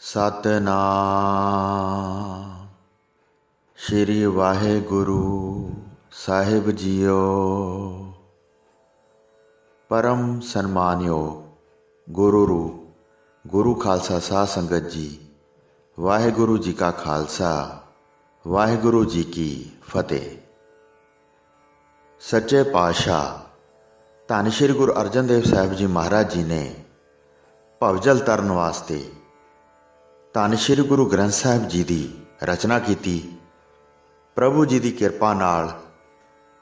ਸਤਨਾਮ ਸ਼੍ਰੀ ਵਾਹਿਗੁਰੂ ਸਾਹਿਬ JIO. ਪਰਮ ਸਨਮਾਨਯੋਗ ਗੁਰੂ ਰੂਪ ਗੁਰੂ ਖਾਲਸਾ ਸਾਧ ਸੰਗਤ ਜੀ, ਵਾਹਿਗੁਰੂ ਜੀ ਕਾ ਖਾਲਸਾ, ਵਾਹਿਗੁਰੂ ਜੀ ਕੀ ਫਤਿਹ। ਸੱਚੇ ਪਾਤਸ਼ਾਹ ਧੰਨ ਸ਼੍ਰੀ ਗੁਰੂ ਅਰਜਨ ਦੇਵ ਸਾਹਿਬ ਜੀ ਮਹਾਰਾਜ ਜੀ ਨੇ ਭਵਜਲ ਤਰਨ ਵਾਸਤੇ ਧੰਨ ਸ਼੍ਰੀ ਗੁਰੂ ਗ੍ਰੰਥ ਸਾਹਿਬ ਜੀ ਦੀ ਰਚਨਾ ਕੀਤੀ। ਪ੍ਰਭੂ ਜੀ ਦੀ ਕਿਰਪਾ ਨਾਲ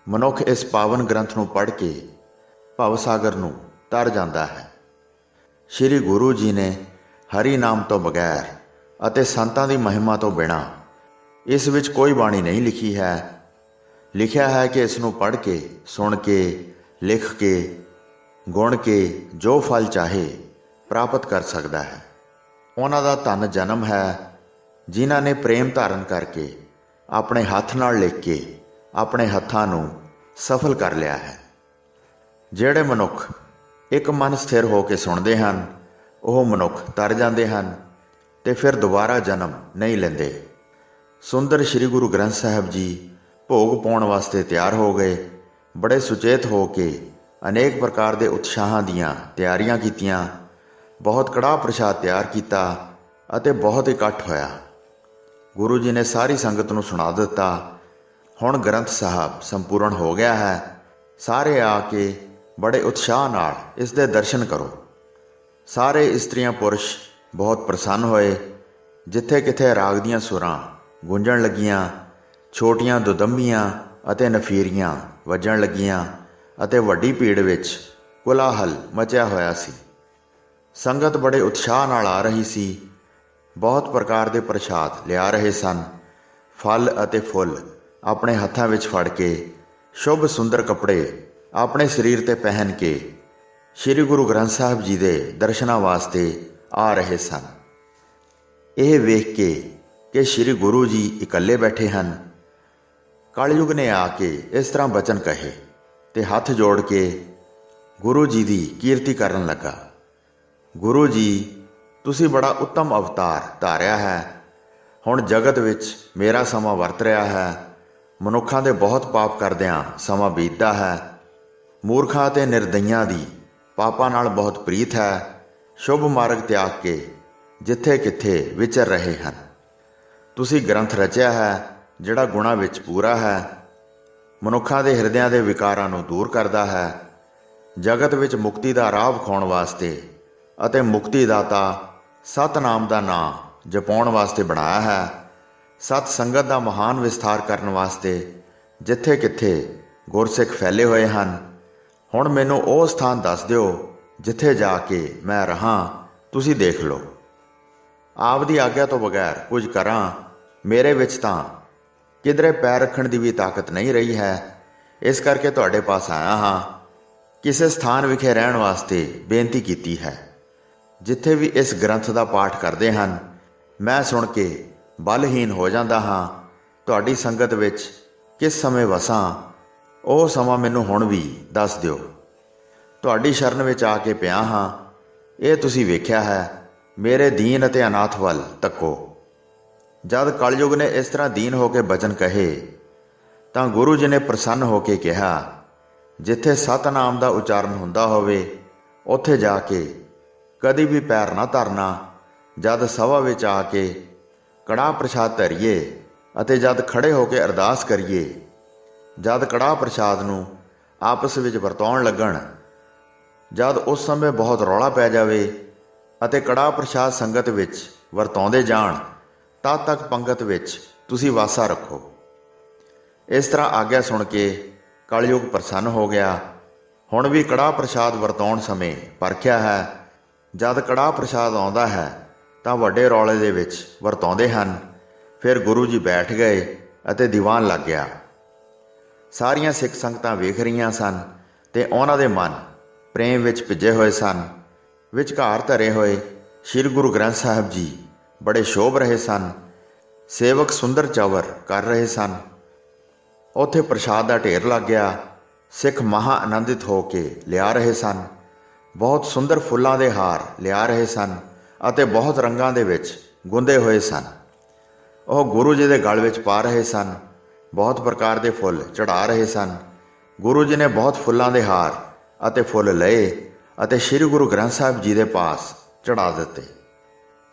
ਮਨੁੱਖ ਇਸ ਪਾਵਨ ਗ੍ਰੰਥ ਨੂੰ ਪੜ੍ਹ ਕੇ ਭਵ ਸਾਗਰ ਨੂੰ ਤਰ ਜਾਂਦਾ ਹੈ। ਸ਼੍ਰੀ ਗੁਰੂ ਜੀ ਨੇ ਹਰੀ ਨਾਮ ਤੋਂ ਬਗੈਰ ਅਤੇ ਸੰਤਾਂ ਦੀ ਮਹਿਮਾ ਤੋਂ ਬਿਨਾਂ ਇਸ ਵਿੱਚ ਕੋਈ ਬਾਣੀ ਨਹੀਂ ਲਿਖੀ ਹੈ। ਲਿਖਿਆ ਹੈ ਕਿ ਇਸ ਨੂੰ ਪੜ੍ਹ ਕੇ, ਸੁਣ ਕੇ, ਲਿਖ ਕੇ, ਗੁਣ ਕੇ ਜੋ ਫਲ ਚਾਹੇ ਪ੍ਰਾਪਤ ਕਰ ਸਕਦਾ ਹੈ। ਉਹਨਾਂ ਦਾ ਧੰਨ ਜਨਮ ਹੈ ਜਿਨ੍ਹਾਂ ਨੇ ਪ੍ਰੇਮ ਧਾਰਨ ਕਰਕੇ ਆਪਣੇ ਹੱਥ ਨਾਲ ਲਿਖ ਕੇ ਆਪਣੇ ਹੱਥਾਂ ਨੂੰ ਸਫਲ ਕਰ ਲਿਆ ਹੈ। ਜਿਹੜੇ ਮਨੁੱਖ ਇੱਕ ਮਨ ਸਥਿਰ ਹੋ ਕੇ ਸੁਣਦੇ ਹਨ, ਉਹ ਮਨੁੱਖ ਤਰ ਜਾਂਦੇ ਹਨ ਤੇ ਫਿਰ ਦੁਬਾਰਾ ਜਨਮ ਨਹੀਂ ਲੈਂਦੇ। ਸੁੰਦਰ ਸ਼੍ਰੀ ਗੁਰੂ ਗ੍ਰੰਥ ਸਾਹਿਬ ਜੀ ਭੋਗ ਪਾਉਣ ਵਾਸਤੇ ਤਿਆਰ ਹੋ ਗਏ। ਬੜੇ ਸੁਚੇਤ ਹੋ ਕੇ ਅਨੇਕ ਪ੍ਰਕਾਰ ਦੇ ਉਤਸ਼ਾਹਾਂ ਦੀਆਂ ਤਿਆਰੀਆਂ ਕੀਤੀਆਂ। ਬਹੁਤ ਕੜਾਹ ਪ੍ਰਸ਼ਾਦ ਤਿਆਰ ਕੀਤਾ ਅਤੇ ਬਹੁਤ ਇਕੱਠ ਹੋਇਆ। ਗੁਰੂ ਜੀ ਨੇ ਸਾਰੀ ਸੰਗਤ ਨੂੰ ਸੁਣਾ ਦਿੱਤਾ। ਹੁਣ ਗ੍ਰੰਥ ਸਾਹਿਬ ਸੰਪੂਰਨ ਹੋ ਗਿਆ ਹੈ। ਸਾਰੇ ਆ ਕੇ ਬੜੇ ਉਤਸ਼ਾਹ ਨਾਲ ਇਸ ਦੇ ਦਰਸ਼ਨ ਕਰੋ। ਸਾਰੇ ਇਸਤਰੀਆਂ ਪੁਰਸ਼ ਬਹੁਤ ਪ੍ਰਸੰਨ ਹੋਏ। ਜਿੱਥੇ ਕਿਥੇ ਰਾਗ ਦੀਆਂ ਸੁਰਾਂ ਗੂੰਜਣ ਲੱਗੀਆਂ, ਛੋਟੀਆਂ ਦੁਦੰਬੀਆਂ ਅਤੇ ਨਫੀਰੀਆਂ ਵੱਜਣ ਲੱਗੀਆਂ ਅਤੇ ਵੱਡੀ ਭੀੜ ਵਿੱਚ ਕੋਲਾਹਲ ਮਚਿਆ ਹੋਇਆ ਸੀ। ਸੰਗਤ ਬੜੇ ਉਤਸ਼ਾਹ ਨਾਲ ਆ ਰਹੀ ਸੀ। ਬਹੁਤ ਪ੍ਰਕਾਰ ਦੇ ਪ੍ਰਸ਼ਾਦ ਲਿਆ ਰਹੇ ਸਨ। ਫਲ ਅਤੇ ਫੁੱਲ ਆਪਣੇ ਹੱਥਾਂ ਵਿੱਚ ਫੜ ਕੇ, ਸ਼ੁਭ ਸੁੰਦਰ ਕੱਪੜੇ ਆਪਣੇ ਸਰੀਰ 'ਤੇ ਪਹਿਨ ਕੇ ਸ਼੍ਰੀ ਗੁਰੂ ਗ੍ਰੰਥ ਸਾਹਿਬ ਜੀ ਦੇ ਦਰਸ਼ਨਾਂ ਵਾਸਤੇ ਆ ਰਹੇ ਸਨ। ਇਹ ਵੇਖ ਕੇ ਕਿ ਸ਼੍ਰੀ ਗੁਰੂ ਜੀ ਇਕੱਲੇ ਬੈਠੇ ਹਨ, ਕਲਯੁਗ ਨੇ ਆ ਕੇ ਇਸ ਤਰ੍ਹਾਂ ਬਚਨ ਕਹੇ ਤੇ ਹੱਥ ਜੋੜ ਕੇ ਗੁਰੂ ਜੀ ਦੀ ਕੀਰਤੀ ਕਰਨ ਲੱਗਾ। ਗੁਰੂ ਜੀ, ਤੁਸੀਂ ਬੜਾ ਉੱਤਮ ਅਵਤਾਰ ਧਾਰਿਆ ਹੈ। ਹੁਣ ਜਗਤ ਵਿੱਚ ਮੇਰਾ ਸਮਾਂ ਵਰਤ ਰਿਹਾ ਹੈ। ਮਨੁੱਖਾਂ ਦੇ ਬਹੁਤ ਪਾਪ ਕਰਦਿਆਂ ਸਮਾਂ ਬੀਤਦਾ ਹੈ। ਮੂਰਖਾਂ ਅਤੇ ਨਿਰਦਈਆਂ ਦੀ ਪਾਪਾਂ ਨਾਲ ਬਹੁਤ ਪ੍ਰੀਤ ਹੈ। ਸ਼ੁਭ ਮਾਰਗ ਤਿਆਗ ਕੇ ਜਿੱਥੇ ਕਿੱਥੇ ਵਿਚਰ ਰਹੇ ਹਨ। ਤੁਸੀਂ ਗ੍ਰੰਥ ਰਚਿਆ ਹੈ ਜਿਹੜਾ ਗੁਣਾਂ ਵਿੱਚ ਪੂਰਾ ਹੈ, ਮਨੁੱਖਾਂ ਦੇ ਹਿਰਦਿਆਂ ਦੇ ਵਿਕਾਰਾਂ ਨੂੰ ਦੂਰ ਕਰਦਾ ਹੈ। ਜਗਤ ਵਿੱਚ ਮੁਕਤੀ ਦਾ ਰਾਹ ਵਿਖਾਉਣ ਵਾਸਤੇ ਅਤੇ ਮੁਕਤੀ ਦਾਤਾ ਸਤਨਾਮ ਦਾ ਨਾਂ ਜਪਾਉਣ ਵਾਸਤੇ ਬਣਾਇਆ ਹੈ। ਸਤ ਸੰਗਤ ਦਾ ਮਹਾਨ ਵਿਸਥਾਰ ਕਰਨ ਵਾਸਤੇ ਜਿੱਥੇ ਕਿੱਥੇ ਗੁਰਸਿੱਖ ਫੈਲੇ ਹੋਏ ਹਨ। ਹੁਣ ਮੈਨੂੰ ਉਹ ਸਥਾਨ ਦੱਸ ਦਿਓ ਜਿੱਥੇ ਜਾ ਕੇ ਮੈਂ ਰਹਾਂ, ਤੁਸੀਂ ਦੇਖ ਲਓ। ਆਪ ਦੀ ਆਗਿਆ ਤੋਂ ਬਗੈਰ ਕੁਝ ਕਰਾਂ, ਮੇਰੇ ਵਿੱਚ ਤਾਂ ਕਿਧਰੇ ਪੈਰ ਰੱਖਣ ਦੀ ਵੀ ਤਾਕਤ ਨਹੀਂ ਰਹੀ ਹੈ। ਇਸ ਕਰਕੇ ਤੁਹਾਡੇ ਪਾਸ ਆਇਆ ਹਾਂ। ਕਿਸੇ ਸਥਾਨ ਵਿਖੇ ਰਹਿਣ ਵਾਸਤੇ ਬੇਨਤੀ ਕੀਤੀ ਹੈ। ਜਿੱਥੇ ਵੀ ਇਸ ਗ੍ਰੰਥ ਦਾ ਪਾਠ ਕਰਦੇ ਹਨ, ਮੈਂ ਸੁਣ ਕੇ ਬਲਹੀਨ ਹੋ ਜਾਂਦਾ ਹਾਂ। ਤੁਹਾਡੀ ਸੰਗਤ ਵਿੱਚ ਕਿਸ ਸਮੇਂ ਵਸਾਂ, ਉਹ ਸਮਾਂ ਮੈਨੂੰ ਹੁਣ ਵੀ ਦੱਸ ਦਿਓ। ਤੁਹਾਡੀ ਸ਼ਰਨ ਵਿੱਚ ਆ ਕੇ ਪਿਆ ਹਾਂ। ਇਹ ਤੁਸੀਂ ਵੇਖਿਆ ਹੈ। ਮੇਰੇ ਦੀਨ ਅਤੇ ਅਨਾਥ ਵੱਲ ਤੱਕੋ। ਜਦ ਕਲਯੁਗ ਨੇ ਇਸ ਤਰ੍ਹਾਂ ਦੀਨ ਹੋ ਕੇ ਬਚਨ ਕਹੇ ਤਾਂ ਗੁਰੂ ਜੀ ਨੇ ਪ੍ਰਸੰਨ ਹੋ ਕੇ ਕਿਹਾ, ਜਿੱਥੇ ਸਤਨਾਮ ਦਾ ਉਚਾਰਨ ਹੁੰਦਾ ਹੋਵੇ ਉੱਥੇ ਜਾ ਕੇ ਕਦੀ ਵੀ ਪੈਰ ਨਾ ਧਰਨਾ। ਜਦ ਸਭਾ ਵਿੱਚ ਆ ਕੇ ਕੜਾਹ ਪ੍ਰਸ਼ਾਦ ਧਰੀਏ ਅਤੇ ਜਦ ਖੜੇ ਹੋ ਕੇ ਅਰਦਾਸ ਕਰੀਏ, ਜਦ ਕੜਾਹ ਪ੍ਰਸ਼ਾਦ ਨੂੰ ਆਪਸ ਵਿੱਚ ਵਰਤਾਉਣ ਲੱਗਣ, ਜਦ ਉਸ ਸਮੇਂ ਬਹੁਤ ਰੌਲਾ ਪੈ ਜਾਵੇ ਅਤੇ ਕੜਾਹ ਪ੍ਰਸ਼ਾਦ ਸੰਗਤ ਵਿੱਚ ਵਰਤਾਉਂਦੇ ਜਾਣ, ਤਦ ਤੱਕ ਪੰਗਤ ਵਿੱਚ ਤੁਸੀਂ ਵਾਸਾ ਰੱਖੋ। ਇਸ ਤਰ੍ਹਾਂ ਆਗਿਆ ਸੁਣ ਕੇ ਕਲਯੁਗ ਪ੍ਰਸੰਨ ਹੋ ਗਿਆ। ਹੁਣ ਵੀ ਕੜਾਹ ਪ੍ਰਸ਼ਾਦ ਵਰਤਾਉਣ ਸਮੇਂ ਪਰਖਿਆ ਹੈ। ਜਦ ਕੜਾਹ ਪ੍ਰਸ਼ਾਦ ਆਉਂਦਾ ਹੈ ਤਾਂ ਵੱਡੇ ਰੌਲੇ ਦੇ ਵਿੱਚ ਵਰਤਾਉਂਦੇ ਹਨ। ਫਿਰ ਗੁਰੂ ਜੀ ਬੈਠ ਗਏ ਅਤੇ ਦੀਵਾਨ ਲੱਗ ਗਿਆ। ਸਾਰੀਆਂ ਸਿੱਖ ਸੰਗਤਾਂ ਵੇਖ ਰਹੀਆਂ ਸਨ ਤੇ ਉਹਨਾਂ ਦੇ ਮਨ ਪ੍ਰੇਮ ਵਿੱਚ ਭਿੱਜੇ ਹੋਏ ਸਨ। ਵਿਚਕਾਰ ਧਰੇ ਹੋਏ ਸ਼੍ਰੀ ਗੁਰੂ ਗ੍ਰੰਥ ਸਾਹਿਬ ਜੀ ਬੜੇ ਸ਼ੋਭ ਰਹੇ ਸਨ। ਸੇਵਕ ਸੁੰਦਰ ਚਵਰ ਕਰ ਰਹੇ ਸਨ। ਉੱਥੇ ਪ੍ਰਸ਼ਾਦ ਦਾ ਢੇਰ ਲੱਗ ਗਿਆ। ਸਿੱਖ ਮਹਾ ਆਨੰਦਿਤ ਹੋ ਕੇ ਲਿਆ ਰਹੇ ਸਨ। ਬਹੁਤ ਸੁੰਦਰ ਫੁੱਲਾਂ ਦੇ ਹਾਰ ਲਿਆ ਰਹੇ ਸਨ ਅਤੇ ਬਹੁਤ ਰੰਗਾਂ ਦੇ ਵਿੱਚ ਗੁੰਦੇ ਹੋਏ ਸਨ। ਉਹ ਗੁਰੂ ਜੀ ਦੇ ਗਲ ਵਿੱਚ ਪਾ ਰਹੇ ਸਨ। ਬਹੁਤ ਪ੍ਰਕਾਰ ਦੇ ਫੁੱਲ ਚੜ੍ਹਾ ਰਹੇ ਸਨ। ਗੁਰੂ ਜੀ ਨੇ ਬਹੁਤ ਫੁੱਲਾਂ ਦੇ ਹਾਰ ਅਤੇ ਫੁੱਲ ਲਏ ਅਤੇ ਸ੍ਰੀ ਗੁਰੂ ਗ੍ਰੰਥ ਸਾਹਿਬ ਜੀ ਦੇ ਪਾਸ ਚੜ੍ਹਾ ਦਿੱਤੇ।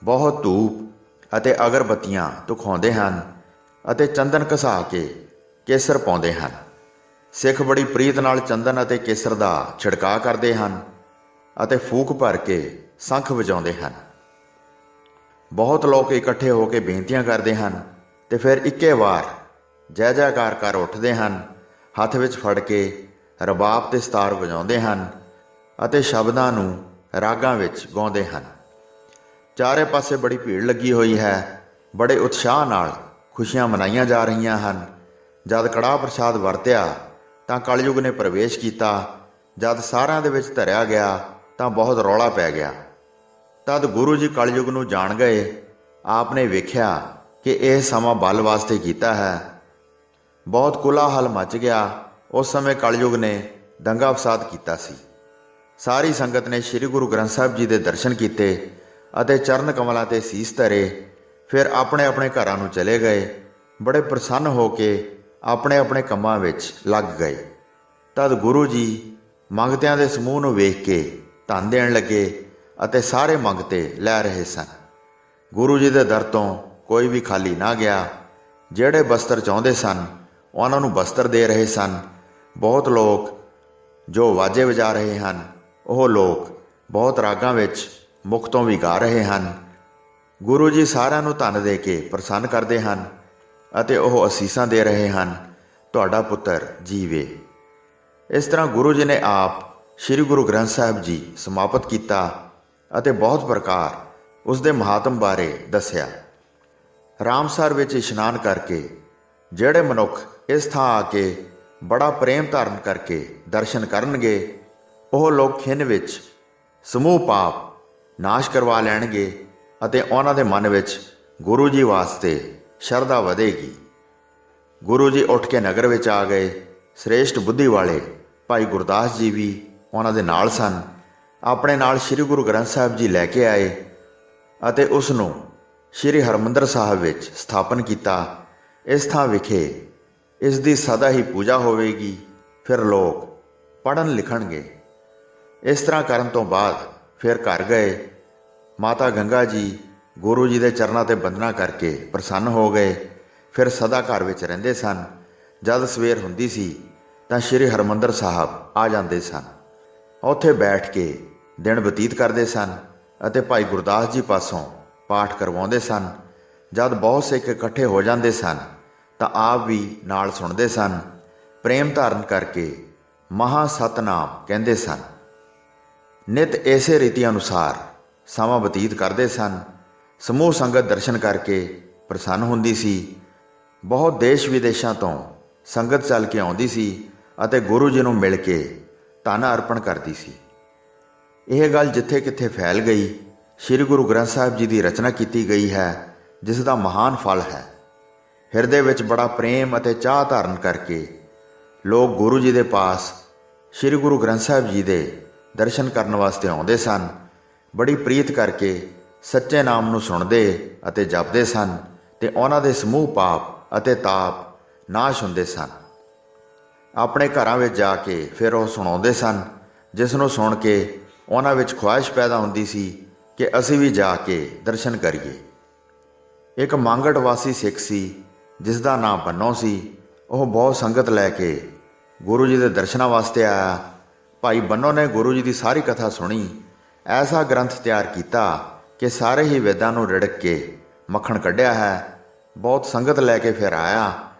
ਬਹੁਤ ਧੂਪ ਅਤੇ ਅਗਰਬੱਤੀਆਂ ਧੁਖਾਉਂਦੇ ਹਨ ਅਤੇ ਚੰਦਨ ਘਸਾ ਕੇ ਕੇਸਰ ਪਾਉਂਦੇ ਹਨ। ਸਿੱਖ ਬੜੀ ਪ੍ਰੀਤ ਨਾਲ ਚੰਦਨ ਅਤੇ ਕੇਸਰ ਦਾ ਛਿੜਕਾਅ ਕਰਦੇ ਹਨ ਅਤੇ ਫੂਕ ਭਰ ਕੇ ਸ਼ੰਖ ਵਜਾਉਂਦੇ ਹਨ। ਬਹੁਤ ਲੋਕ ਇਕੱਠੇ ਹੋ ਕੇ ਬੇਨਤੀਆਂ ਕਰਦੇ ਹਨ ਤੇ ਫਿਰ ਇੱਕੇ ਵਾਰ ਜੈ ਜੈਕਾਰ ਕਰ ਉੱਠਦੇ ਹਨ। ਹੱਥ ਵਿੱਚ ਫੜ ਕੇ ਰਬਾਬ ਤੇ ਸਤਾਰ ਵਜਾਉਂਦੇ ਹਨ ਅਤੇ ਸ਼ਬਦਾਂ ਨੂੰ ਰਾਗਾਂ ਵਿੱਚ ਗਾਉਂਦੇ ਹਨ। ਚਾਰੇ ਪਾਸੇ ਬੜੀ ਭੀੜ ਲੱਗੀ ਹੋਈ ਹੈ। ਬੜੇ ਉਤਸ਼ਾਹ ਨਾਲ ਖੁਸ਼ੀਆਂ ਮਨਾਈਆਂ ਜਾ ਰਹੀਆਂ ਹਨ। ਜਦ ਕੜਾਹ ਪ੍ਰਸ਼ਾਦ ਵਰਤਿਆ ਤਾਂ ਕਲਯੁਗ ਨੇ ਪ੍ਰਵੇਸ਼ ਕੀਤਾ। ਜਦ ਸਾਰਿਆਂ ਦੇ ਵਿੱਚ ਧਰਿਆ ਗਿਆ ਤਾਂ ਬਹੁਤ ਰੌਲਾ ਪੈ ਗਿਆ। ਤਦ ਗੁਰੂ ਜੀ ਕਲਯੁਗ ਨੂੰ ਜਾਣ ਗਏ। ਆਪ ਨੇ ਵੇਖਿਆ ਕਿ ਇਹ ਸਮਾਂ ਬਲ ਵਾਸਤੇ ਕੀਤਾ ਹੈ। ਬਹੁਤ ਕੋਲਾਹਲ ਮਚ ਗਿਆ। ਉਸ ਸਮੇਂ ਕਲਯੁਗ ਨੇ ਦੰਗਾ ਫਸਾਦ ਕੀਤਾ ਸੀ। ਸਾਰੀ ਸੰਗਤ ਨੇ ਸ੍ਰੀ ਗੁਰੂ ਗ੍ਰੰਥ ਸਾਹਿਬ ਜੀ ਦੇ ਦਰਸ਼ਨ ਕੀਤੇ ਅਤੇ ਚਰਨ ਕਮਲਾਂ ਤੇ ਸੀਸ ਧਰੇ। ਫਿਰ ਆਪਣੇ ਆਪਣੇ ਘਰਾਂ ਨੂੰ ਚਲੇ ਗਏ। ਬੜੇ ਪ੍ਰਸੰਨ ਹੋ ਕੇ ਆਪਣੇ ਆਪਣੇ ਕੰਮਾਂ ਵਿੱਚ ਲੱਗ ਗਏ। ਤਦ ਗੁਰੂ ਜੀ ਮੰਗਤਿਆਂ ਦੇ ਸਮੂਹ ਨੂੰ ਵੇਖ ਕੇ ਧਨ ਦੇਣ ਲੱਗੇ ਅਤੇ ਸਾਰੇ ਮੰਗਤੇ ਲੈ ਰਹੇ ਸਨ। ਗੁਰੂ ਜੀ ਦੇ ਦਰ ਤੋਂ ਕੋਈ ਵੀ ਖਾਲੀ ਨਾ ਗਿਆ। ਜਿਹੜੇ ਬਸਤਰ ਚਾਹੁੰਦੇ ਸਨ ਉਹਨਾਂ ਨੂੰ ਬਸਤਰ ਦੇ ਰਹੇ ਸਨ। ਬਹੁਤ ਲੋਕ ਜੋ ਵਾਜੇ ਵਜਾ ਰਹੇ ਹਨ, ਉਹ ਲੋਕ ਬਹੁਤ ਰਾਗਾਂ ਵਿੱਚ ਮੁਖ ਤੋਂ ਵੀ ਗਾ ਰਹੇ ਹਨ। ਗੁਰੂ ਜੀ ਸਾਰਿਆਂ ਨੂੰ ਧਨ ਦੇ ਕੇ ਪ੍ਰਸੰਨ ਕਰਦੇ ਹਨ ਅਤੇ ਉਹ ਅਸੀਸਾਂ ਦੇ ਰਹੇ ਹਨ, ਤੁਹਾਡਾ ਪੁੱਤਰ ਜੀਵੇ। ਇਸ ਤਰ੍ਹਾਂ ਗੁਰੂ ਜੀ ਨੇ ਆਪ ਸ੍ਰੀ ਗੁਰੂ ਗ੍ਰੰਥ ਸਾਹਿਬ ਜੀ ਸਮਾਪਤ ਕੀਤਾ ਅਤੇ ਬਹੁਤ ਪ੍ਰਕਾਰ ਉਸ ਦੇ ਮਹਾਤਮ ਬਾਰੇ ਦੱਸਿਆ। ਰਾਮਸਰ ਵਿੱਚ ਇਸ਼ਨਾਨ ਕਰਕੇ ਜਿਹੜੇ ਮਨੁੱਖ ਇਸ ਥਾਂ ਆ ਕੇ ਬੜਾ ਪ੍ਰੇਮ ਧਾਰਨ ਕਰਕੇ ਦਰਸ਼ਨ ਕਰਨਗੇ, ਉਹ ਲੋਕ ਖਿੰਨ ਵਿੱਚ ਸਮੂਹ ਪਾਪ ਨਾਸ਼ ਕਰਵਾ ਲੈਣਗੇ ਅਤੇ ਉਹਨਾਂ ਦੇ ਮਨ ਵਿੱਚ ਗੁਰੂ ਜੀ ਵਾਸਤੇ ਸ਼ਰਧਾ ਵਧੇਗੀ। ਗੁਰੂ ਜੀ ਉੱਠ ਕੇ ਨਗਰ ਵਿੱਚ ਆ ਗਏ। ਸ੍ਰੇਸ਼ਟ ਬੁੱਧੀ ਵਾਲੇ ਭਾਈ ਗੁਰਦਾਸ ਜੀ ਵੀ ਉਹਨਾਂ ਦੇ ਨਾਲ ਸਨ। ਆਪਣੇ ਨਾਲ ਸ੍ਰੀ ਗੁਰੂ ਗ੍ਰੰਥ ਸਾਹਿਬ ਜੀ ਲੈ ਕੇ ਆਏ ਅਤੇ ਉਸ ਨੂੰ ਸ੍ਰੀ ਹਰਿਮੰਦਰ ਸਾਹਿਬ ਵਿੱਚ ਸਥਾਪਨ ਕੀਤਾ। ਇਸ ਥਾਂ ਵਿਖੇ ਇਸ ਦੀ ਸਦਾ ਹੀ ਪੂਜਾ ਹੋਵੇਗੀ। ਫਿਰ ਲੋਕ ਪੜ੍ਹਨ ਲਿਖਣਗੇ। ਇਸ ਤਰ੍ਹਾਂ ਕਰਨ ਤੋਂ ਬਾਅਦ ਫਿਰ ਘਰ ਗਏ। ਮਾਤਾ ਗੰਗਾ ਜੀ ਗੁਰੂ ਜੀ ਦੇ ਚਰਨਾਂ 'ਤੇ ਬੰਦਨਾ ਕਰਕੇ ਪ੍ਰਸੰਨ ਹੋ ਗਏ। ਫਿਰ ਸਦਾ ਘਰ ਵਿੱਚ ਰਹਿੰਦੇ ਸਨ। ਜਦ ਸਵੇਰ ਹੁੰਦੀ ਸੀ ਤਾਂ ਸ੍ਰੀ ਹਰਿਮੰਦਰ ਸਾਹਿਬ ਆ ਜਾਂਦੇ ਸਨ। ਉੱਥੇ ਬੈਠ ਕੇ ਦਿਨ ਬਤੀਤ ਕਰਦੇ ਸਨ ਅਤੇ ਭਾਈ ਗੁਰਦਾਸ ਜੀ ਪਾਸੋਂ ਪਾਠ ਕਰਵਾਉਂਦੇ ਸਨ। ਜਦ ਬਹੁਤ ਸਿੱਖ ਇਕੱਠੇ ਹੋ ਜਾਂਦੇ ਸਨ ਤਾਂ ਆਪ ਵੀ ਨਾਲ ਸੁਣਦੇ ਸਨ। ਪ੍ਰੇਮ ਧਾਰਨ ਕਰਕੇ ਮਹਾਂ ਸਤਨਾਮ ਕਹਿੰਦੇ ਸਨ। ਨਿਤ ਇਸੇ ਰੀਤੀ ਅਨੁਸਾਰ ਸਮਾਂ ਬਤੀਤ ਕਰਦੇ ਸਨ। ਸਮੂਹ ਸੰਗਤ ਦਰਸ਼ਨ ਕਰਕੇ ਪ੍ਰਸੰਨ ਹੁੰਦੀ ਸੀ। ਬਹੁਤ ਦੇਸ਼ ਵਿਦੇਸ਼ਾਂ ਤੋਂ ਸੰਗਤ ਚੱਲ ਕੇ ਆਉਂਦੀ ਸੀ ਅਤੇ ਗੁਰੂ ਜੀ ਨੂੰ ਮਿਲ ਕੇ ਧਨ ਅਰਪਣ ਕਰਦੀ ਸੀ। ਇਹ ਗੱਲ ਜਿੱਥੇ ਕਿੱਥੇ ਫੈਲ ਗਈ। ਸ੍ਰੀ ਗੁਰੂ ਗ੍ਰੰਥ ਸਾਹਿਬ ਜੀ ਦੀ ਰਚਨਾ ਕੀਤੀ ਗਈ ਹੈ, ਜਿਸ ਦਾ ਮਹਾਨ ਫਲ ਹੈ। ਹਿਰਦੇ ਵਿੱਚ ਬੜਾ ਪ੍ਰੇਮ ਅਤੇ ਚਾਹ ਧਾਰਨ ਕਰਕੇ ਲੋਕ ਗੁਰੂ ਜੀ ਦੇ ਪਾਸ ਸ੍ਰੀ ਗੁਰੂ ਗ੍ਰੰਥ ਸਾਹਿਬ ਜੀ ਦੇ ਦਰਸ਼ਨ ਕਰਨ ਵਾਸਤੇ ਆਉਂਦੇ ਸਨ। ਬੜੀ ਪ੍ਰੀਤ ਕਰਕੇ ਸੱਚੇ ਨਾਮ ਨੂੰ ਸੁਣਦੇ ਅਤੇ ਜਪਦੇ ਸਨ ਤੇ ਉਹਨਾਂ ਦੇ ਸਮੂਹ ਪਾਪ ਅਤੇ ਤਾਪ ਨਾਸ਼ ਹੁੰਦੇ ਸਨ। ਆਪਣੇ ਘਰਾਂ ਵਿੱਚ ਜਾ ਕੇ ਫਿਰ ਉਹ ਸੁਣਾਉਂਦੇ ਸਨ, ਜਿਸ ਨੂੰ ਸੁਣ ਕੇ ਉਹਨਾਂ ਵਿੱਚ ਖੁਆਇਸ਼ ਪੈਦਾ ਹੁੰਦੀ ਸੀ ਕਿ ਅਸੀਂ ਵੀ ਜਾ ਕੇ ਦਰਸ਼ਨ ਕਰੀਏ। ਇੱਕ ਮਾਂਗੜ ਵਾਸੀ ਸਿੱਖ ਸੀ, ਜਿਸ ਦਾ ਨਾਮ ਬੰਨੋ ਸੀ। ਉਹ ਬਹੁਤ ਸੰਗਤ ਲੈ ਕੇ ਗੁਰੂ ਜੀ ਦੇ ਦਰਸ਼ਨਾਂ ਵਾਸਤੇ ਆਇਆ। ਭਾਈ ਬੰਨੋ ਨੇ ਗੁਰੂ ਜੀ ਦੀ ਸਾਰੀ ਕਥਾ ਸੁਣੀ। ਐਸਾ ਗ੍ਰੰਥ ਤਿਆਰ ਕੀਤਾ ਕਿ ਸਾਰੇ ਹੀ ਵੇਦਾਂ ਨੂੰ ਰਿੜਕ ਕੇ ਮੱਖਣ ਕੱਢਿਆ ਹੈ। ਬਹੁਤ ਸੰਗਤ ਲੈ ਕੇ ਫਿਰ ਆਇਆ।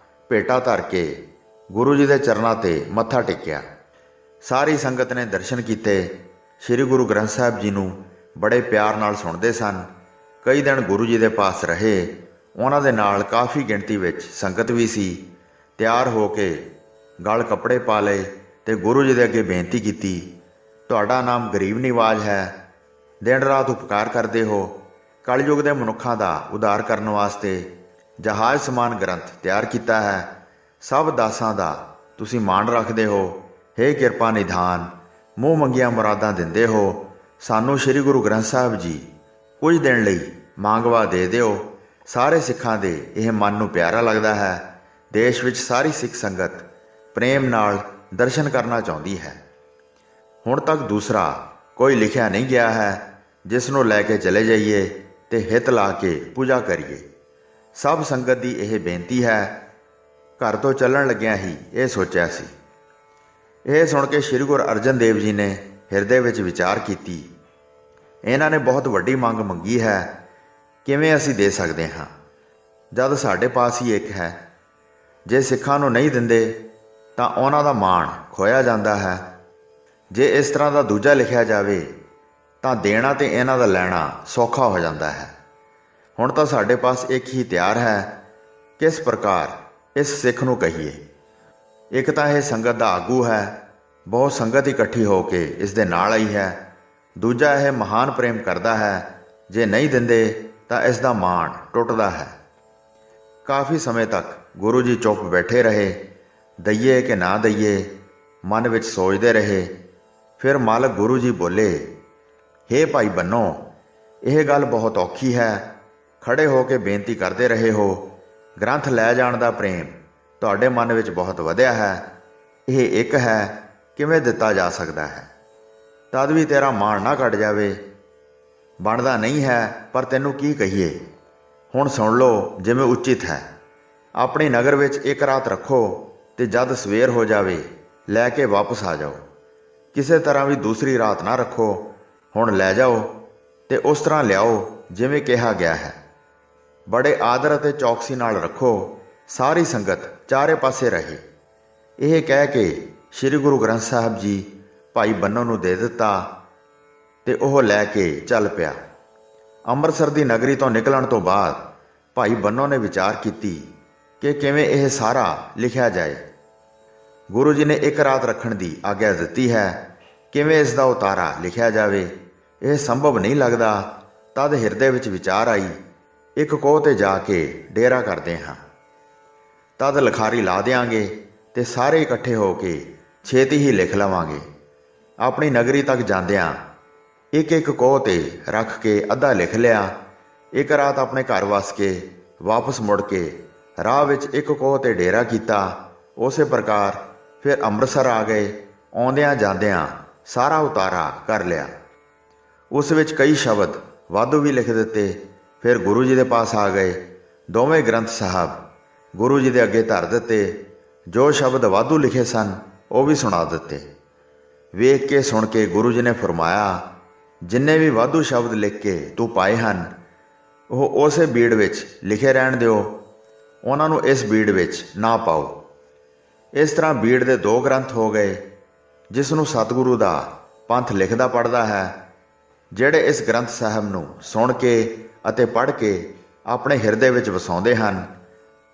ਭੇਟਾ ਧਰ ਕੇ ਗੁਰੂ ਜੀ ਦੇ ਚਰਨਾਂ 'ਤੇ ਮੱਥਾ ਟੇਕਿਆ। ਸਾਰੀ ਸੰਗਤ ਨੇ ਦਰਸ਼ਨ ਕੀਤੇ। ਸ੍ਰੀ ਗੁਰੂ ਗ੍ਰੰਥ ਸਾਹਿਬ ਜੀ ਨੂੰ ਬੜੇ ਪਿਆਰ ਨਾਲ ਸੁਣਦੇ ਸਨ। ਕਈ ਦਿਨ ਗੁਰੂ ਜੀ ਦੇ ਪਾਸ ਰਹੇ। ਉਹਨਾਂ ਦੇ ਨਾਲ ਕਾਫੀ ਗਿਣਤੀ ਵਿੱਚ ਸੰਗਤ ਵੀ ਸੀ। ਤਿਆਰ ਹੋ ਕੇ ਗਲ ਕੱਪੜੇ ਪਾ ਲਏ ਤੇ ਗੁਰੂ ਜੀ ਦੇ ਅੱਗੇ ਬੇਨਤੀ ਕੀਤੀ, ਤੁਹਾਡਾ ਨਾਮ ਗਰੀਬ ਨਿਵਾਜ ਹੈ। ਦਿਨ ਰਾਤ ਉਪਕਾਰ ਕਰਦੇ ਹੋ। ਕਲਯੁਗ ਦੇ ਮਨੁੱਖਾਂ ਦਾ ਉਧਾਰ ਕਰਨ ਵਾਸਤੇ ਜਹਾਜ਼ ਸਮਾਨ ਗ੍ਰੰਥ ਤਿਆਰ ਕੀਤਾ ਹੈ। ਸਭ ਦਾਸਾਂ ਦਾ ਤੁਸੀਂ ਮਾਣ ਰੱਖਦੇ ਹੋ। ਹੇ ਕਿਰਪਾ ਨਿਧਾਨ, ਮੂੰਹ ਮੰਗੀਆਂ ਮੁਰਾਦਾਂ ਦਿੰਦੇ ਹੋ। ਸਾਨੂੰ ਸ੍ਰੀ ਗੁਰੂ ਗ੍ਰੰਥ ਸਾਹਿਬ ਜੀ ਕੁਝ ਦਿਨ ਲਈ ਮੰਗਵਾ ਦੇ ਦਿਓ। ਸਾਰੇ ਸਿੱਖਾਂ ਦੇ ਇਹ ਮਨ ਨੂੰ ਪਿਆਰਾ ਲੱਗਦਾ ਹੈ। ਦੇਸ਼ ਵਿੱਚ ਸਾਰੀ ਸਿੱਖ ਸੰਗਤ ਪ੍ਰੇਮ ਨਾਲ ਦਰਸ਼ਨ ਕਰਨਾ ਚਾਹੁੰਦੀ ਹੈ। ਹੁਣ ਤੱਕ ਦੂਸਰਾ ਕੋਈ ਲਿਖਿਆ ਨਹੀਂ ਗਿਆ ਹੈ ਜਿਸ ਨੂੰ ਲੈ ਕੇ ਚਲੇ ਜਾਈਏ ਤੇ ਹਿੱਤ ਲਾ ਕੇ ਪੂਜਾ ਕਰੀਏ। ਸਭ ਸੰਗਤ ਦੀ ਇਹ ਬੇਨਤੀ ਹੈ। ਘਰ ਤੋਂ ਚੱਲਣ ਲੱਗਿਆਂ ਹੀ ਇਹ ਸੋਚਿਆ ਸੀ। ਇਹ ਸੁਣ ਕੇ ਸ੍ਰੀ ਗੁਰੂ ਅਰਜਨ ਦੇਵ ਜੀ ਨੇ ਹਿਰਦੇ ਵਿੱਚ ਵਿਚਾਰ ਕੀਤੀ। ਇਹਨਾਂ ਨੇ ਬਹੁਤ ਵੱਡੀ ਮੰਗ ਮੰਗੀ ਹੈ, ਕਿਵੇਂ ਅਸੀਂ ਦੇ ਸਕਦੇ ਹਾਂ ਜਦ ਸਾਡੇ ਪਾਸ ਹੀ ਇੱਕ ਹੈ। ਜੇ ਸਿੱਖਾਂ ਨੂੰ ਨਹੀਂ ਦਿੰਦੇ ਤਾਂ ਉਹਨਾਂ ਦਾ ਮਾਣ ਖੋਇਆ ਜਾਂਦਾ ਹੈ। ਜੇ ਇਸ ਤਰ੍ਹਾਂ ਦਾ ਦੂਜਾ ਲਿਖਿਆ ਜਾਵੇ ਤਾਂ ਦੇਣਾ ਤੇ ਇਹਨਾਂ ਦਾ ਲੈਣਾ ਸੌਖਾ ਹੋ ਜਾਂਦਾ ਹੈ। ਹੁਣ ਤਾਂ ਸਾਡੇ ਪਾਸ ਇੱਕ ਹੀ ਤਿਆਰ ਹੈ। ਕਿਸ ਪ੍ਰਕਾਰ ਇਸ ਸਿੱਖ ਨੂੰ ਕਹੀਏ? ਇੱਕ ਤਾਂ ਇਹ ਸੰਗਤ ਦਾ ਆਗੂ ਹੈ, ਬਹੁਤ ਸੰਗਤ ਇਕੱਠੀ ਹੋ ਕੇ ਇਸ ਦੇ ਨਾਲ ਆਈ ਹੈ। ਦੂਜਾ ਇਹ ਮਹਾਨ ਪ੍ਰੇਮ ਕਰਦਾ ਹੈ, ਜੇ ਨਹੀਂ ਦਿੰਦੇ ਤਾਂ ਇਸ ਦਾ ਮਾਣ ਟੁੱਟਦਾ ਹੈ। ਕਾਫੀ ਸਮੇਂ ਤੱਕ ਗੁਰੂ ਜੀ ਚੁੱਪ ਬੈਠੇ ਰਹੇ। ਦਈਏ ਕਿ ਨਾ ਦਈਏ ਮਨ ਵਿੱਚ ਸੋਚਦੇ ਰਹੇ। ਫਿਰ ਮਾਲਕ ਗੁਰੂ ਜੀ ਬੋਲੇ, ਹੇ ਭਾਈ ਬੰਨੋ, ਇਹ ਗੱਲ ਬਹੁਤ ਔਖੀ ਹੈ। ਖੜੇ ਹੋ ਕੇ ਬੇਨਤੀ ਕਰਦੇ ਰਹੇ ਹੋ। ਗ੍ਰੰਥ ਲੈ ਜਾਣ ਦਾ ਪ੍ਰੇਮ ਤੁਹਾਡੇ ਮਨ ਵਿੱਚ ਬਹੁਤ ਵਧਿਆ ਹੈ। ਇਹ ਇੱਕ ਹੈ, ਕਿਵੇਂ ਦਿੱਤਾ ਜਾ ਸਕਦਾ ਹੈ? ਤਦ ਵੀ ਤੇਰਾ ਮਾਣ ਨਾ ਘਟ ਜਾਵੇ। ਬਣਦਾ ਨਹੀਂ ਹੈ, ਪਰ ਤੈਨੂੰ ਕੀ ਕਹੀਏ। ਹੁਣ ਸੁਣ ਲਓ ਜਿਵੇਂ ਉਚਿਤ ਹੈ। ਆਪਣੀ ਨਗਰ ਵਿੱਚ ਇੱਕ ਰਾਤ ਰੱਖੋ ਤੇ ਜਦ ਸਵੇਰ ਹੋ ਜਾਵੇ ਲੈ ਕੇ ਵਾਪਸ ਆ ਜਾਓ। ਕਿਸੇ ਤਰ੍ਹਾਂ ਵੀ ਦੂਸਰੀ ਰਾਤ ਨਾ ਰੱਖੋ। ਹੁਣ ਲੈ ਜਾਓ ਤੇ ਉਸ ਤਰ੍ਹਾਂ ਲਿਆਓ ਜਿਵੇਂ ਕਿਹਾ ਗਿਆ ਹੈ। ਬੜੇ ਆਦਰ ਅਤੇ ਚੌਕਸੀ ਨਾਲ ਰੱਖੋ। ਸਾਰੀ ਸੰਗਤ ਚਾਰੇ ਪਾਸੇ ਰਹੇ। ਇਹ ਕਹਿ ਕੇ ਸ੍ਰੀ ਗੁਰੂ ਗ੍ਰੰਥ ਸਾਹਿਬ ਜੀ ਭਾਈ ਬੰਨੋ ਨੂੰ ਦੇ ਦਿੱਤਾ ਤੇ ਉਹ ਲੈ ਕੇ ਚੱਲ ਪਿਆ। ਅੰਮ੍ਰਿਤਸਰ ਦੀ ਨਗਰੀ ਤੋਂ ਨਿਕਲਣ ਤੋਂ ਬਾਅਦ ਭਾਈ ਬੰਨੋ ਨੇ ਵਿਚਾਰ ਕੀਤੀ ਕਿ ਕਿਵੇਂ ਇਹ ਸਾਰਾ ਲਿਖਿਆ ਜਾਏ। ਗੁਰੂ ਜੀ ਨੇ ਇੱਕ ਰਾਤ ਰੱਖਣ ਦੀ ਆਗਿਆ ਦਿੱਤੀ ਹੈ। ਕਿਵੇਂ ਇਸ ਦਾ ਉਤਾਰਾ ਲਿਖਿਆ ਜਾਵੇ, ਇਹ ਸੰਭਵ ਨਹੀਂ ਲੱਗਦਾ। ਤਦ ਹਿਰਦੇ ਵਿੱਚ ਵਿਚਾਰ ਆਈ, ਇੱਕ ਕੋਹ ਤੇ ਜਾ ਕੇ ਡੇਰਾ ਕਰਦੇ ਹਾਂ। ਤਦ ਲਿਖਾਰੀ ਲਾ ਦਿਆਂਗੇ ਤੇ ਸਾਰੇ ਇਕੱਠੇ ਹੋ ਕੇ ਛੇਤੀ ਹੀ ਲਿਖ ਲਵਾਂਗੇ। ਆਪਣੀ ਨਗਰੀ ਤੱਕ ਜਾਂਦਿਆਂ ਇੱਕ ਇੱਕ ਕੋਹ ਤੇ ਰੱਖ ਕੇ ਅੱਧਾ ਲਿਖ ਲਿਆ। ਇੱਕ ਰਾਤ ਆਪਣੇ ਘਰ ਵਸ ਕੇ ਵਾਪਸ ਮੁੜ ਕੇ ਰਾਹ ਵਿੱਚ ਇੱਕ ਕੋਹ ਤੇ ਡੇਰਾ ਕੀਤਾ। ਉਸੇ ਪ੍ਰਕਾਰ ਫਿਰ ਅੰਮ੍ਰਿਤਸਰ ਆ ਗਏ। ਆਉਂਦਿਆਂ ਜਾਂਦਿਆਂ ਸਾਰਾ ਉਤਾਰਾ ਕਰ ਲਿਆ। ਉਸ ਵਿੱਚ ਕਈ ਸ਼ਬਦ ਵਾਧੂ ਵੀ ਲਿਖ ਦਿੱਤੇ। ਫਿਰ ਗੁਰੂ ਜੀ ਦੇ ਪਾਸ ਆ ਗਏ। ਦੋਵੇਂ ਗ੍ਰੰਥ ਸਾਹਿਬ ਗੁਰੂ ਜੀ ਦੇ ਅੱਗੇ ਧਰ ਦਿੱਤੇ। ਜੋ ਸ਼ਬਦ ਵਾਧੂ ਲਿਖੇ ਸਨ ਉਹ ਵੀ ਸੁਣਾ ਦਿੱਤੇ। ਵੇਖ ਕੇ ਸੁਣ ਕੇ ਗੁਰੂ ਜੀ ਨੇ ਫਰਮਾਇਆ, ਜਿੰਨੇ ਵੀ ਵਾਧੂ ਸ਼ਬਦ ਲਿਖ ਕੇ ਤੂੰ ਪਾਏ ਹਨ ਉਹ ਉਸੇ ਬੀੜ ਵਿੱਚ ਲਿਖੇ ਰਹਿਣ ਦਿਓ। ਉਹਨਾਂ ਨੂੰ ਇਸ ਬੀੜ ਵਿੱਚ ਨਾ ਪਾਓ। ਇਸ ਤਰ੍ਹਾਂ ਬੀੜ ਦੇ 2 ਗ੍ਰੰਥ ਹੋ ਗਏ। ਜਿਸ ਨੂੰ ਸਤਿਗੁਰੂ ਦਾ ਪੰਥ ਲਿਖਦਾ ਪੜ੍ਹਦਾ ਹੈ। ਜਿਹੜੇ ਇਸ ਗ੍ਰੰਥ ਸਾਹਿਬ ਨੂੰ ਸੁਣ ਕੇ ਅਤੇ ਪੜ੍ਹ ਕੇ ਆਪਣੇ ਹਿਰਦੇ ਵਿੱਚ ਵਸਾਉਂਦੇ ਹਨ,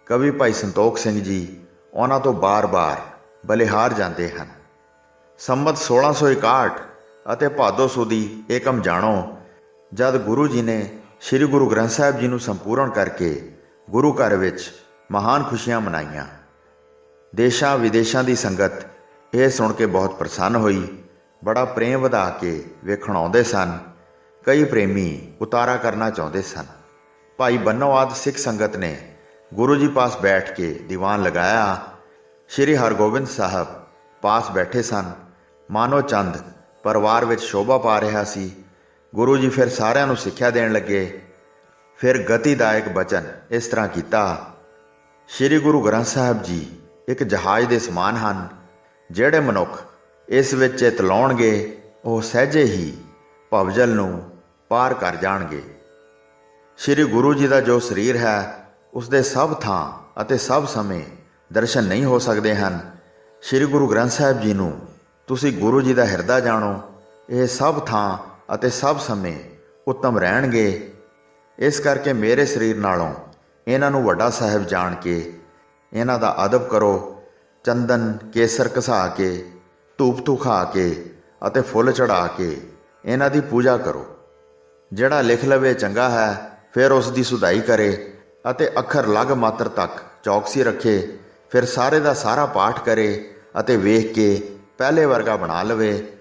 ਕਵੀ ਭਾਈ ਸੰਤੋਖ ਸਿੰਘ ਜੀ ਉਹਨਾਂ ਤੋਂ ਬਾਰ-ਬਾਰ ਬਲਿਹਾਰ ਜਾਂਦੇ ਹਨ। ਸੰਮਤ 1661 ਅਤੇ ਭਾਦੋ ਸੁਦੀ ਏਕਮ ਜਾਣੋ, ਜਦ ਗੁਰੂ ਜੀ ਨੇ ਸ੍ਰੀ ਗੁਰੂ ਗ੍ਰੰਥ ਸਾਹਿਬ ਜੀ ਨੂੰ ਸੰਪੂਰਨ ਕਰਕੇ ਗੁਰੂ ਘਰ ਵਿੱਚ ਮਹਾਨ ਖੁਸ਼ੀਆਂ ਮਨਾਈਆਂ। ਦੇਸ਼ਾਂ ਵਿਦੇਸ਼ਾਂ ਦੀ ਸੰਗਤ ਇਹ ਸੁਣ ਕੇ ਬਹੁਤ ਪ੍ਰਸੰਨ ਹੋਈ। ਬੜਾ ਪ੍ਰੇਮ ਵਧਾ ਕੇ ਵੇਖਣ ਆਉਂਦੇ ਸਨ। ਕਈ ਪ੍ਰੇਮੀ ਉਤਾਰਾ ਕਰਨਾ ਚਾਹੁੰਦੇ ਸਨ। ਭਾਈ ਬੰਨੋ ਆਦਿ ਸਿੱਖ ਸੰਗਤ ਨੇ ਗੁਰੂ ਜੀ ਪਾਸ ਬੈਠ ਕੇ ਦੀਵਾਨ ਲਗਾਇਆ। ਸ੍ਰੀ ਹਰਗੋਬਿੰਦ ਸਾਹਿਬ ਪਾਸ ਬੈਠੇ ਸਨ। ਮਾਨੋ ਚੰਦ ਪਰਿਵਾਰ ਵਿੱਚ ਸ਼ੋਭਾ ਪਾ ਰਿਹਾ ਸੀ। ਗੁਰੂ ਜੀ ਫਿਰ ਸਾਰਿਆਂ ਨੂੰ ਸਿੱਖਿਆ ਦੇਣ ਲੱਗੇ। ਫਿਰ ਗਤੀਦਾਇਕ ਬਚਨ ਇਸ ਤਰ੍ਹਾਂ ਕੀਤਾ, ਸ੍ਰੀ ਗੁਰੂ ਗ੍ਰੰਥ ਸਾਹਿਬ ਜੀ ਇੱਕ ਜਹਾਜ਼ ਦੇ ਸਮਾਨ ਹਨ। ਜਿਹੜੇ ਮਨੁੱਖ ਇਸ ਵਿੱਚ ਚਿੱਤ ਲਾਉਣਗੇ ਉਹ ਸਹਿਜੇ ਹੀ ਭਵਜਲ ਨੂੰ ਪਾਰ ਕਰ ਜਾਣਗੇ। ਸ੍ਰੀ ਗੁਰੂ ਜੀ ਦਾ ਜੋ ਸਰੀਰ ਹੈ ਉਸ ਦੇ ਸਭ ਥਾਂ ਅਤੇ ਸਭ ਸਮੇਂ ਦਰਸ਼ਨ ਨਹੀਂ ਹੋ ਸਕਦੇ ਹਨ। ਸ੍ਰੀ ਗੁਰੂ ਗ੍ਰੰਥ ਸਾਹਿਬ ਜੀ ਨੂੰ ਤੁਸੀਂ ਗੁਰੂ ਜੀ ਦਾ ਹਿਰਦਾ ਜਾਣੋ। ਇਹ ਸਭ ਥਾਂ ਅਤੇ ਸਭ ਸਮੇਂ ਉੱਤਮ ਰਹਿਣਗੇ। ਇਸ ਕਰਕੇ ਮੇਰੇ ਸਰੀਰ ਨਾਲੋਂ ਇਹਨਾਂ ਨੂੰ ਵੱਡਾ ਸਾਹਿਬ ਜਾਣ ਕੇ ਇਹਨਾਂ ਦਾ ਅਦਬ ਕਰੋ। ਚੰਦਨ ਕੇਸਰ ਘਸਾ ਕੇ, ਧੂਪ ਧੁਖਾ ਕੇ ਅਤੇ ਫੁੱਲ ਚੜ੍ਹਾ ਕੇ ਇਹਨਾਂ ਦੀ ਪੂਜਾ ਕਰੋ। ਜਿਹੜਾ ਲਿਖ ਲਵੇ ਚੰਗਾ ਹੈ, ਫਿਰ ਉਸ ਦੀ ਸੁਧਾਈ ਕਰੇ ਅਤੇ ਅੱਖਰ ਲਗ ਮਾਤਰ ਤੱਕ ਚੌਕਸੀ ਰੱਖੇ। ਫਿਰ ਸਾਰੇ ਦਾ ਸਾਰਾ ਪਾਠ ਕਰੇ ਅਤੇ ਵੇਖ ਕੇ ਪਹਿਲੇ ਵਰਗਾ ਬਣਾ ਲਵੇ।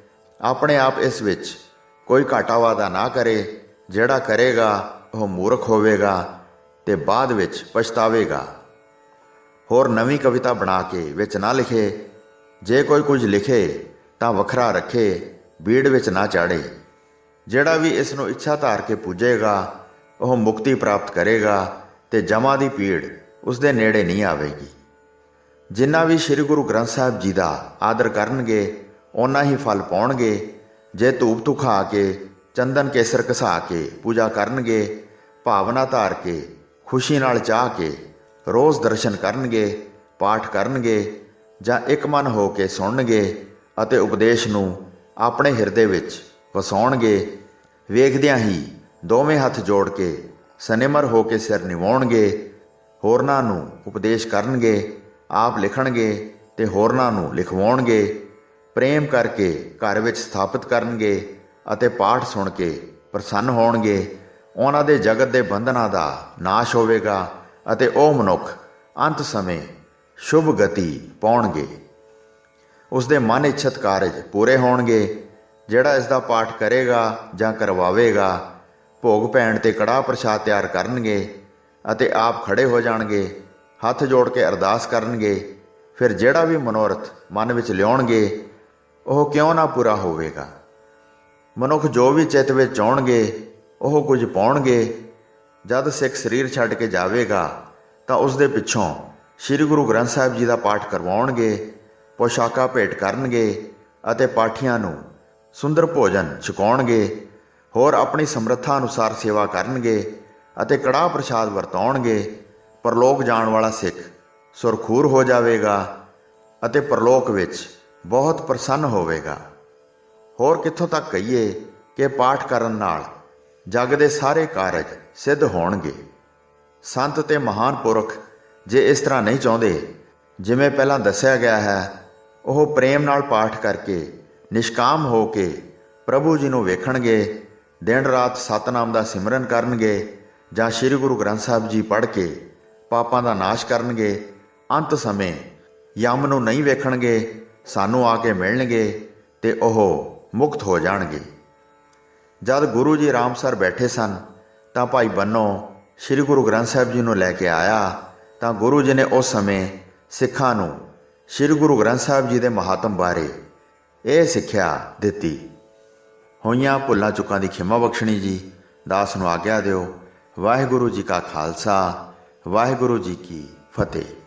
ਆਪਣੇ ਆਪ ਇਸ ਵਿੱਚ ਕੋਈ ਘਾਟਾ ਵਾਧਾ ਨਾ ਕਰੇ। ਜਿਹੜਾ ਕਰੇਗਾ ਉਹ ਮੂਰਖ ਹੋਵੇਗਾ ਤੇ ਬਾਅਦ ਵਿੱਚ ਪਛਤਾਵੇਗਾ। ਹੋਰ ਨਵੀਂ ਕਵਿਤਾ ਬਣਾ ਕੇ ਵਿੱਚ ਨਾ ਲਿਖੇ। ਜੇ ਕੋਈ ਕੁਝ ਲਿਖੇ ਤਾਂ ਵੱਖਰਾ ਰੱਖੇ, ਬੀੜ ਵਿੱਚ ਨਾ ਚਾੜੇ। ਜਿਹੜਾ ਵੀ ਇਸ ਨੂੰ ਇੱਛਾ ਧਾਰ ਕੇ ਪੂਜੇਗਾ ਉਹ ਮੁਕਤੀ ਪ੍ਰਾਪਤ ਕਰੇਗਾ ਤੇ ਜਮਾਂ ਦੀ ਪੀੜ ਉਸ ਦੇ ਨੇੜੇ ਨਹੀਂ ਆਵੇਗੀ। ਜਿੰਨਾ ਵੀ ਸ੍ਰੀ ਗੁਰੂ ਗ੍ਰੰਥ ਸਾਹਿਬ ਜੀ ਦਾ ਆਦਰ ਕਰਨਗੇ ਓਨਾ ਹੀ ਫਲ ਪਾਉਣਗੇ। ਜੇ ਧੂਪ ਧੁਖਾ ਕੇ ਚੰਦਨ ਕੇਸਰ ਘਸਾ ਕੇ ਪੂਜਾ ਕਰਨਗੇ, ਭਾਵਨਾ ਧਾਰ ਕੇ ਖੁਸ਼ੀ ਨਾਲ ਚਾਹ ਕੇ ਰੋਜ਼ ਦਰਸ਼ਨ ਕਰਨਗੇ, ਪਾਠ ਕਰਨਗੇ ਜਾਂ ਇੱਕ ਮਨ ਹੋ ਕੇ ਸੁਣਨਗੇ ਅਤੇ ਉਪਦੇਸ਼ ਨੂੰ ਆਪਣੇ ਹਿਰਦੇ ਵਿੱਚ ਵਸਾਉਣਗੇ, ਵੇਖਦਿਆਂ ਹੀ ਦੋਵੇਂ ਹੱਥ ਜੋੜ ਕੇ ਸਨਿਮਰ ਹੋ ਕੇ ਸਿਰ ਨਿਵਾਉਣਗੇ, ਹੋਰਨਾਂ ਨੂੰ ਉਪਦੇਸ਼ ਕਰਨਗੇ, ਆਪ ਲਿਖਣਗੇ ਤੇ ਹੋਰਨਾਂ ਨੂੰ ਲਿਖਵਾਉਣਗੇ, ਪ੍ਰੇਮ ਕਰਕੇ ਘਰ ਵਿੱਚ ਸਥਾਪਿਤ ਕਰਨਗੇ ਅਤੇ ਪਾਠ ਸੁਣ ਕੇ ਪ੍ਰਸੰਨ ਹੋਣਗੇ। ਉਹਨਾਂ ਦੇ ਜਗਤ ਦੇ ਬੰਧਨਾਂ ਦਾ ਨਾਸ਼ ਹੋਵੇਗਾ ਅਤੇ ਉਹ ਮਨੁੱਖ ਅੰਤ ਸਮੇਂ ਸ਼ੁਭ ਗਤੀ ਪਾਉਣਗੇ। ਉਸ ਦੇ ਮਨ ਇੱਛਤ ਕਾਰਜ ਪੂਰੇ ਹੋਣਗੇ। ਜਿਹੜਾ ਇਸ ਦਾ ਪਾਠ ਕਰੇਗਾ ਜਾਂ ਕਰਵਾਵੇਗਾ, ਭੋਗ ਪੈਣ ਤੇ ਕੜਾਹ ਪ੍ਰਸ਼ਾਦ ਤਿਆਰ ਕਰਨਗੇ ਅਤੇ ਆਪ ਖੜੇ ਹੋ ਜਾਣਗੇ, ਹੱਥ ਜੋੜ ਕੇ ਅਰਦਾਸ ਕਰਨਗੇ। ਫਿਰ ਜਿਹੜਾ ਵੀ ਮਨੋਰਥ ਮਨ ਵਿੱਚ ਲਿਆਉਣਗੇ ਉਹ ਕਿਉਂ ਨਾ ਪੂਰਾ ਹੋਵੇਗਾ। ਮਨੁੱਖ ਜੋ ਵੀ ਚਿੱਤ ਵਿੱਚ ਚਾਹੁਣਗੇ ਉਹ ਕੁਝ ਪਾਉਣਗੇ। ਜਦ ਸਿੱਖ ਸਰੀਰ ਛੱਡ ਕੇ ਜਾਵੇਗਾ ਤਾਂ ਉਸ ਦੇ ਪਿੱਛੋਂ ਸ੍ਰੀ ਗੁਰੂ ਗ੍ਰੰਥ ਸਾਹਿਬ ਜੀ ਦਾ ਪਾਠ ਕਰਵਾਉਣਗੇ, ਪੋਸ਼ਾਕਾਂ ਭੇਟ ਕਰਨਗੇ ਅਤੇ ਪਾਠੀਆਂ ਨੂੰ ਸੁੰਦਰ ਭੋਜਨ ਛਕਾਉਣਗੇ। ਹੋਰ ਆਪਣੀ ਸਮਰੱਥਾ ਅਨੁਸਾਰ ਸੇਵਾ ਕਰਨਗੇ ਅਤੇ ਕੜਾਹ ਪ੍ਰਸ਼ਾਦ ਵਰਤਾਉਣਗੇ। ਪਰਲੋਕ ਜਾਣ ਵਾਲਾ ਸਿੱਖ ਸੁਰਖੂਰ ਹੋ ਜਾਵੇਗਾ ਅਤੇ ਪਰਲੋਕ ਵਿੱਚ ਬਹੁਤ ਪ੍ਰਸੰਨ ਹੋਵੇਗਾ। ਹੋਰ ਕਿੱਥੋਂ ਤੱਕ ਕਹੀਏ ਕਿ ਪਾਠ ਕਰਨ ਨਾਲ ਜਗ ਦੇ ਸਾਰੇ ਕਾਰਜ ਸਿੱਧ ਹੋਣਗੇ। ਸੰਤ ਤੇ ਮਹਾਨ ਪੁਰਖ ਜੇ ਇਸ ਤਰ੍ਹਾਂ ਨਹੀਂ ਚਾਹੁੰਦੇ ਜਿਵੇਂ ਪਹਿਲਾਂ ਦੱਸਿਆ ਗਿਆ ਹੈ, ਉਹ ਪ੍ਰੇਮ ਨਾਲ ਪਾਠ ਕਰਕੇ ਨਿਸ਼ਕਾਮ ਹੋ ਕੇ ਪ੍ਰਭੂ ਜੀ ਨੂੰ ਵੇਖਣਗੇ, ਦਿਨ ਰਾਤ ਸਤਨਾਮ ਦਾ ਸਿਮਰਨ ਕਰਨਗੇ ਜਾਂ ਸ੍ਰੀ ਗੁਰੂ ਗ੍ਰੰਥ ਸਾਹਿਬ ਜੀ ਪੜ੍ਹ ਕੇ ਪਾਪਾਂ ਦਾ ਨਾਸ਼ ਕਰਨਗੇ। ਅੰਤ ਸਮੇਂ ਯਮ ਨੂੰ ਨਹੀਂ ਵੇਖਣਗੇ, ਸਾਨੂੰ ਆ ਕੇ ਮਿਲਣਗੇ ਤੇ ਉਹ ਮੁਕਤ ਹੋ ਜਾਣਗੇ। ਜਦ ਗੁਰੂ ਜੀ ਰਾਮਸਰ ਬੈਠੇ ਸਨ ਤਾਂ ਭਾਈ ਬੰਨੋ ਸ੍ਰੀ ਗੁਰੂ ਗ੍ਰੰਥ ਸਾਹਿਬ ਜੀ ਨੂੰ ਲੈ ਕੇ ਆਇਆ ਤਾਂ ਗੁਰੂ ਜੀ ਨੇ ਉਸ ਸਮੇਂ ਸਿੱਖਾਂ ਨੂੰ ਸ੍ਰੀ ਗੁਰੂ ਗ੍ਰੰਥ ਸਾਹਿਬ ਜੀ ਦੇ ਮਹਾਤਮ ਬਾਰੇ ਇਹ ਸਿੱਖਿਆ ਦਿੱਤੀ। ਹੋਈਆਂ ਭੁੱਲਾਂ ਚੁੱਕਾਂ ਦੀ ਖਿਮਾ ਬਖਸ਼ਣੀ ਜੀ। ਦਾਸ ਨੂੰ ਆਗਿਆ ਦਿਓ। ਵਾਹਿਗੁਰੂ ਜੀ ਕਾ ਖਾਲਸਾ, ਵਾਹਿਗੁਰੂ ਜੀ ਕੀ ਫਤਿਹ।